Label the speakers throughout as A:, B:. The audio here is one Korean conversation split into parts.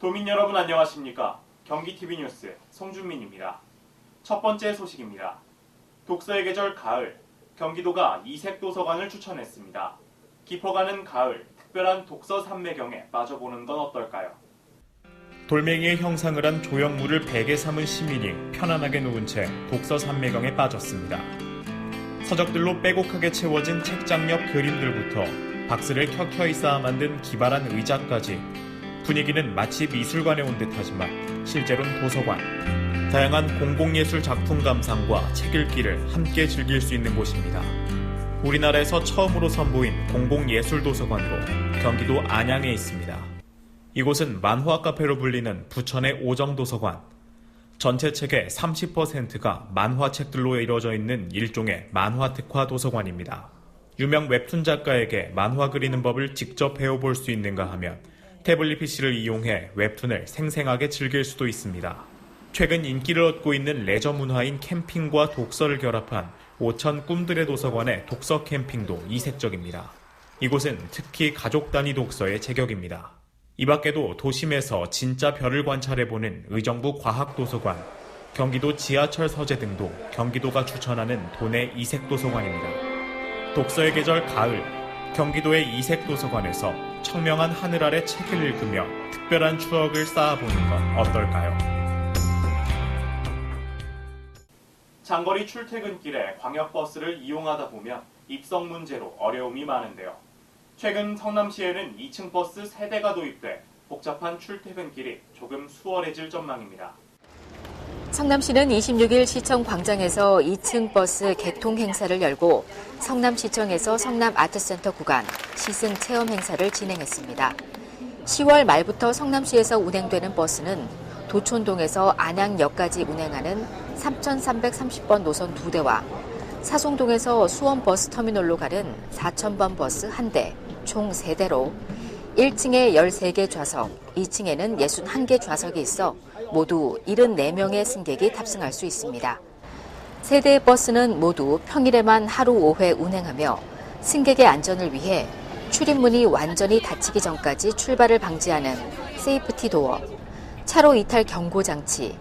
A: 도민 여러분 안녕하십니까? 경기TV 뉴스 송준민입니다. 첫 번째 소식입니다. 독서의 계절 가을, 경기도가 이색 도서관을 추천했습니다. 깊어가는 가을, 특별한 독서 산매경에 빠져보는 건 어떨까요?
B: 돌멩이의 형상을 한 조형물을 베개 삼은 시민이 편안하게 누운 채 독서 산매경에 빠졌습니다. 서적들로 빼곡하게 채워진 책장 옆 그림들부터 박스를 켜켜이 쌓아 만든 기발한 의자까지 분위기는 마치 미술관에 온 듯하지만 실제로는 도서관. 다양한 공공예술 작품 감상과 책 읽기를 함께 즐길 수 있는 곳입니다. 우리나라에서 처음으로 선보인 공공예술도서관으로 경기도 안양에 있습니다. 이곳은 만화 카페로 불리는 부천의 오정도서관. 전체 책의 30%가 만화책들로 이루어져 있는 일종의 만화 특화 도서관입니다. 유명 웹툰 작가에게 만화 그리는 법을 직접 배워볼 수 있는가 하면 태블릿 PC를 이용해 웹툰을 생생하게 즐길 수도 있습니다. 최근 인기를 얻고 있는 레저 문화인 캠핑과 독서를 결합한 오천 꿈들의 도서관의 독서 캠핑도 이색적입니다. 이곳은 특히 가족 단위 독서의 제격입니다. 이 밖에도 도심에서 진짜 별을 관찰해보는 의정부 과학도서관, 경기도 지하철 서재 등도 경기도가 추천하는 도내 이색도서관입니다. 독서의 계절 가을, 경기도의 이색도서관에서 청명한 하늘 아래 책을 읽으며 특별한 추억을 쌓아보는 건 어떨까요?
A: 장거리 출퇴근길에 광역버스를 이용하다 보면 입성 문제로 어려움이 많은데요. 최근 성남시에는 2층 버스 3대가 도입돼 복잡한 출퇴근길이 조금 수월해질 전망입니다.
C: 성남시는 26일 시청 광장에서 2층 버스 개통 행사를 열고 성남시청에서 성남아트센터 구간 시승 체험 행사를 진행했습니다. 10월 말부터 성남시에서 운행되는 버스는 도촌동에서 안양역까지 운행하는 3,330번 노선 2대와 사송동에서 수원버스터미널로 가는 4,000번 버스 1대, 총 3대로 1층에 13개 좌석, 2층에는 61개 좌석이 있어 모두 74명의 승객이 탑승할 수 있습니다. 세대의 버스는 모두 평일에만 하루 5회 운행하며 승객의 안전을 위해 출입문이 완전히 닫히기 전까지 출발을 방지하는 세이프티 도어, 차로 이탈 경고 장치,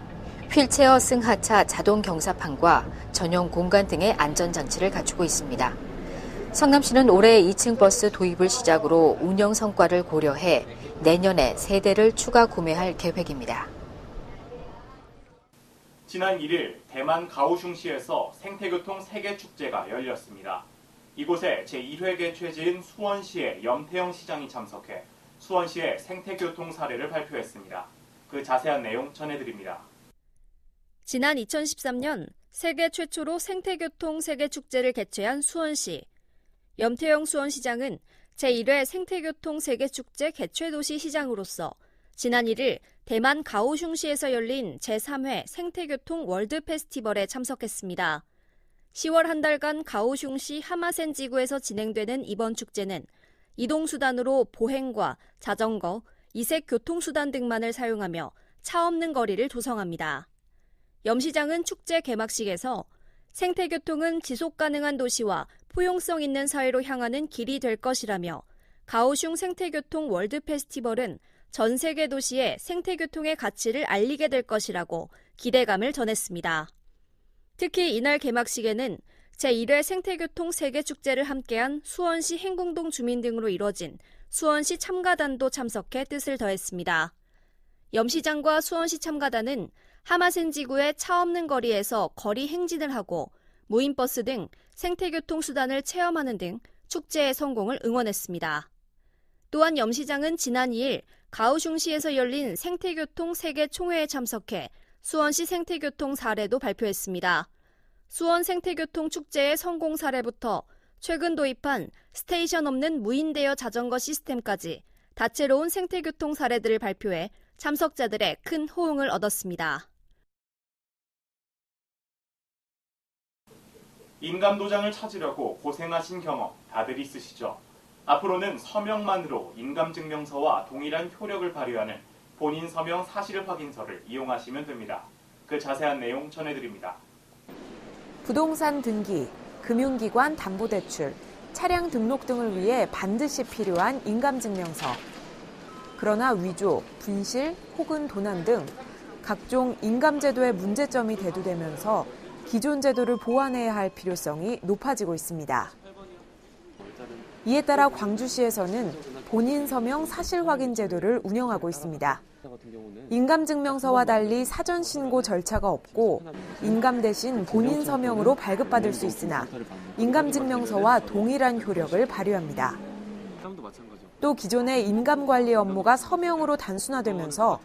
C: 휠체어 승하차 자동 경사판과 전용 공간 등의 안전장치를 갖추고 있습니다. 성남시는 올해 2층 버스 도입을 시작으로 운영 성과를 고려해 내년에 3대를 추가 구매할 계획입니다.
A: 지난 1일 대만 가오슝시에서 생태교통 세계축제가 열렸습니다. 이곳에 제1회 개최지인 수원시의 염태영 시장이 참석해 수원시의 생태교통 사례를 발표했습니다. 그 자세한 내용 전해드립니다.
D: 지난 2013년 세계 최초로 생태교통 세계축제를 개최한 수원시. 염태영 수원시장은 제1회 생태교통 세계축제 개최도시 시장으로서 지난 1일 대만 가오슝시에서 열린 제3회 생태교통 월드 페스티벌에 참석했습니다. 10월 한 달간 가오슝시 하마센 지구에서 진행되는 이번 축제는 이동수단으로 보행과 자전거, 이색 교통수단 등만을 사용하며 차 없는 거리를 조성합니다. 염 시장은 축제 개막식에서 생태교통은 지속가능한 도시와 포용성 있는 사회로 향하는 길이 될 것이라며 가오슝 생태교통 월드 페스티벌은 전 세계 도시의 생태교통의 가치를 알리게 될 것이라고 기대감을 전했습니다. 특히 이날 개막식에는 제1회 생태교통 세계축제를 함께한 수원시 행궁동 주민 등으로 이뤄진 수원시 참가단도 참석해 뜻을 더했습니다. 염 시장과 수원시 참가단은 하마센 지구의 차 없는 거리에서 거리 행진을 하고 무인버스 등 생태교통 수단을 체험하는 등 축제의 성공을 응원했습니다. 또한 염 시장은 지난 2일 가오슝시에서 열린 생태교통 세계 총회에 참석해 수원시 생태교통 사례도 발표했습니다. 수원 생태교통 축제의 성공 사례부터 최근 도입한 스테이션 없는 무인 대여 자전거 시스템까지 다채로운 생태교통 사례들을 발표해 참석자들의 큰 호응을 얻었습니다.
A: 인감도장을 찾으려고 고생하신 경험 다들 있으시죠? 앞으로는 서명만으로 인감증명서와 동일한 효력을 발휘하는 본인 서명 사실 확인서를 이용하시면 됩니다. 그 자세한 내용 전해드립니다.
E: 부동산 등기, 금융기관 담보대출, 차량 등록 등을 위해 반드시 필요한 인감증명서. 그러나 위조, 분실 혹은 도난 등 각종 인감제도의 문제점이 대두되면서 기존 제도를 보완해야 할 필요성이 높아지고 있습니다. 이에 따라 광주시에서는 본인 서명 사실 확인 제도를 운영하고 있습니다. 인감증명서와 달리 사전 신고 절차가 없고 인감 대신 본인 서명으로 발급받을 수 있으나 인감증명서와 동일한 효력을 발휘합니다. 또 기존의 인감 관리 업무가 서명으로 단순화되면서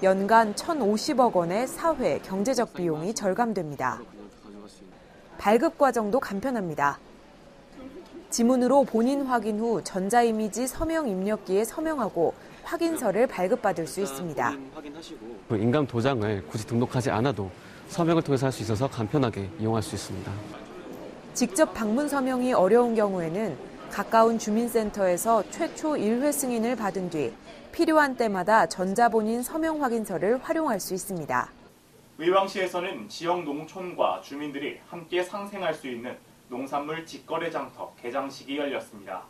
E: 연간 1,050억 원의 사회, 경제적 비용이 절감됩니다. 발급 과정도 간편합니다. 지문으로 본인 확인 후 전자이미지 서명 입력기에 서명하고 확인서를 발급받을 수 있습니다.
F: 인감 도장을 굳이 등록하지 않아도 서명을 통해서 할 수 있어서 간편하게 이용할 수 있습니다.
E: 직접 방문 서명이 어려운 경우에는 가까운 주민센터에서 최초 1회 승인을 받은 뒤 필요한 때마다 전자본인 서명 확인서를 활용할 수 있습니다.
A: 의왕시에서는 지역 농촌과 주민들이 함께 상생할 수 있는 농산물 직거래 장터 개장식이 열렸습니다.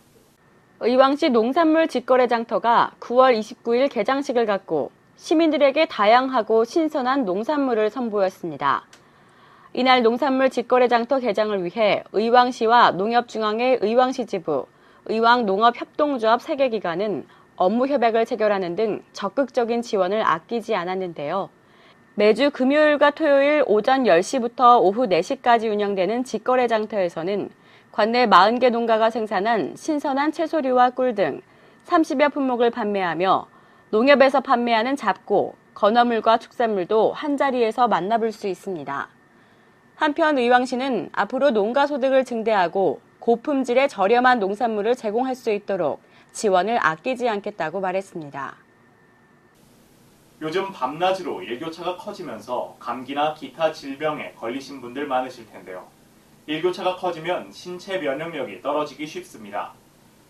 G: 의왕시 농산물 직거래 장터가 9월 29일 개장식을 갖고 시민들에게 다양하고 신선한 농산물을 선보였습니다. 이날 농산물 직거래 장터 개장을 위해 의왕시와 농협중앙회 의왕시 지부, 의왕농업협동조합 3개 기관은 업무 협약을 체결하는 등 적극적인 지원을 아끼지 않았는데요. 매주 금요일과 토요일 오전 10시부터 오후 4시까지 운영되는 직거래 장터에서는 관내 40개 농가가 생산한 신선한 채소류와 꿀 등 30여 품목을 판매하며 농협에서 판매하는 잡고, 건어물과 축산물도 한자리에서 만나볼 수 있습니다. 한편 의왕시는 앞으로 농가 소득을 증대하고 고품질의 저렴한 농산물을 제공할 수 있도록 지원을 아끼지 않겠다고 말했습니다.
A: 요즘 밤낮으로 일교차가 커지면서 감기나 기타 질병에 걸리신 분들 많으실 텐데요. 일교차가 커지면 신체 면역력이 떨어지기 쉽습니다.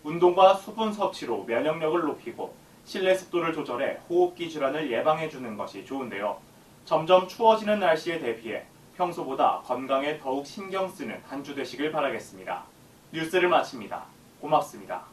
A: 운동과 수분 섭취로 면역력을 높이고 실내 습도를 조절해 호흡기 질환을 예방해주는 것이 좋은데요. 점점 추워지는 날씨에 대비해 평소보다 건강에 더욱 신경 쓰는 한 주 되시길 바라겠습니다. 뉴스를 마칩니다. 고맙습니다.